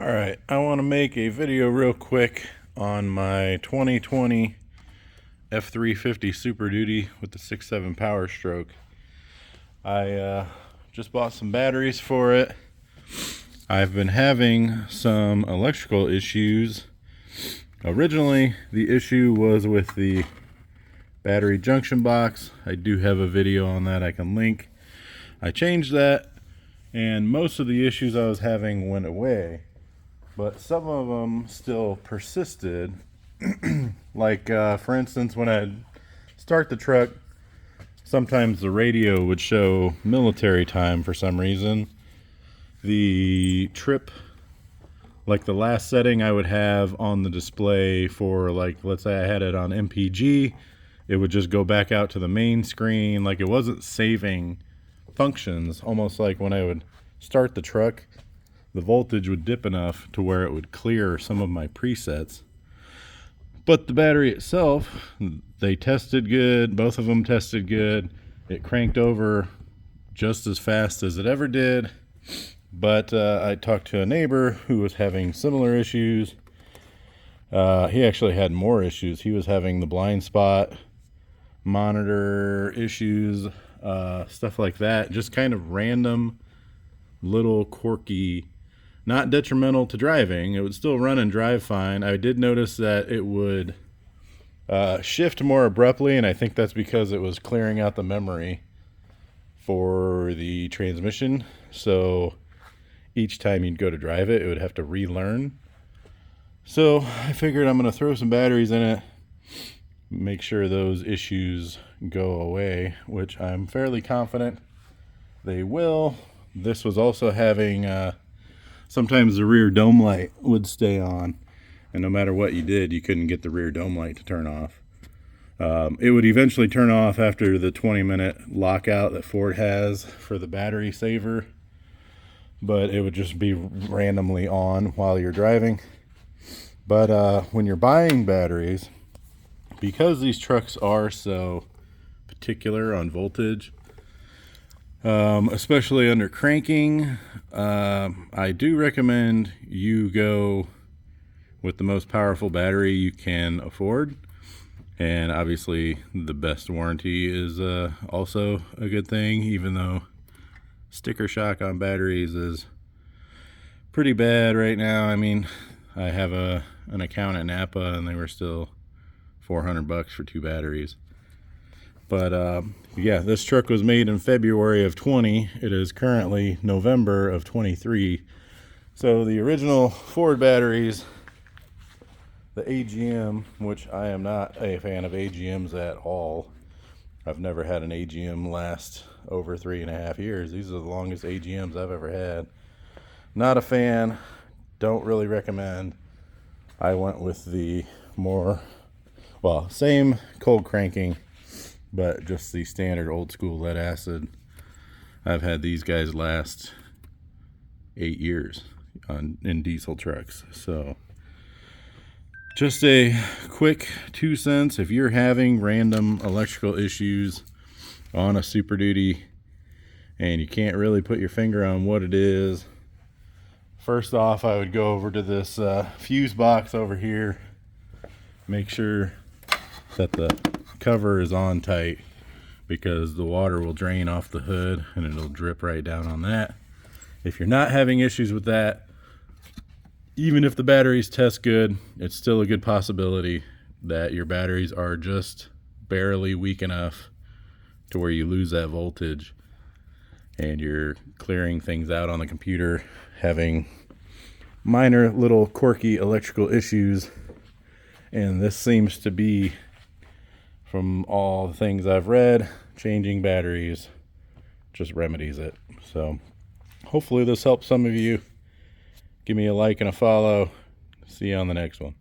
Alright, I want to make a video real quick on my 2020 F350 Super Duty with the 6.7 Power Stroke. I just bought some batteries for it. I've been having some electrical issues. Originally, the issue was with the battery junction box. I do have a video on that I can link. I changed that, and most of the issues I was having went away. But some of them still persisted. Like, for instance, when I'd start the truck, sometimes the radio would show military time for some reason. The trip, like the last setting I would have on the display for, like, let's say I had it on MPG, it would just go back out to the main screen. Like, it wasn't saving functions. Almost like when I would start the truck, the voltage would dip enough to where it would clear some of my presets. But the battery itself, they tested good. Both of them tested good. It cranked over just as fast as it ever did. But I talked to a neighbor who was having similar issues. He actually had more issues. He was having the blind spot monitor issues, stuff like that. Just kind of random, little quirky, not detrimental to driving. It would still run and drive fine. I did notice that it would shift more abruptly, and I think that's because it was clearing out the memory for the transmission. So each time you'd go to drive it, it would have to relearn. So I figured I'm going to throw some batteries in it, make sure those issues go away, which I'm fairly confident they will. This was also having sometimes the rear dome light would stay on, and no matter what you did, you couldn't get the rear dome light to turn off. It would eventually turn off after the 20-minute lockout that Ford has for the battery saver, but it would just be randomly on while you're driving. But when you're buying batteries, because these trucks are so particular on voltage, especially under cranking, I do recommend you go with the most powerful battery you can afford. And obviously the best warranty is also a good thing, even though sticker shock on batteries is pretty bad right now. I mean, I have an account at Napa, and they were still $400 for 2 batteries. But yeah, this truck was made in February of 20. It is currently November of 23. So the original Ford batteries, the AGM, which I am not a fan of AGMs at all. I've never had an AGM last over 3.5 years. These are the longest AGMs I've ever had. Not a fan. Don't really recommend. I went with the more, well, same cold cranking, but just the standard old school lead acid. I've had these guys last 8 years in diesel trucks. So just a quick 2 cents. If you're having random electrical issues on a Super Duty and you can't really put your finger on what it is, first off, I would go over to this fuse box over here, make sure that the cover is on tight, because the water will drain off the hood and it'll drip right down on that. If you're not having issues with that, even if the batteries test good, it's still a good possibility that your batteries are just barely weak enough to where you lose that voltage and you're clearing things out on the computer, having minor little quirky electrical issues. And this seems to be, from all the things I've read, changing batteries just remedies it. So hopefully this helps some of you. Give me a like and a follow. See you on the next one.